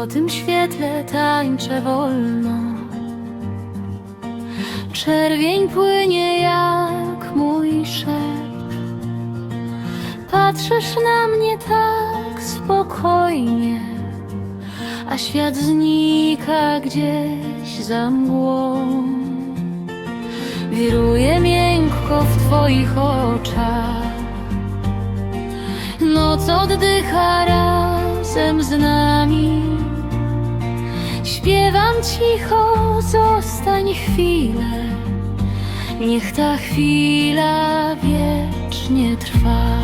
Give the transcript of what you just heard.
złotym świetle tańczę wolno. Czerwień płynie jak mój szept. Patrzysz na mnie tak spokojnie, a świat znika gdzieś za mgłą. Wiruje miękko w twoich oczach. Noc oddycha razem z nami. Śpiewam cicho, zostań chwilę. Niech ta chwila wiecznie trwa.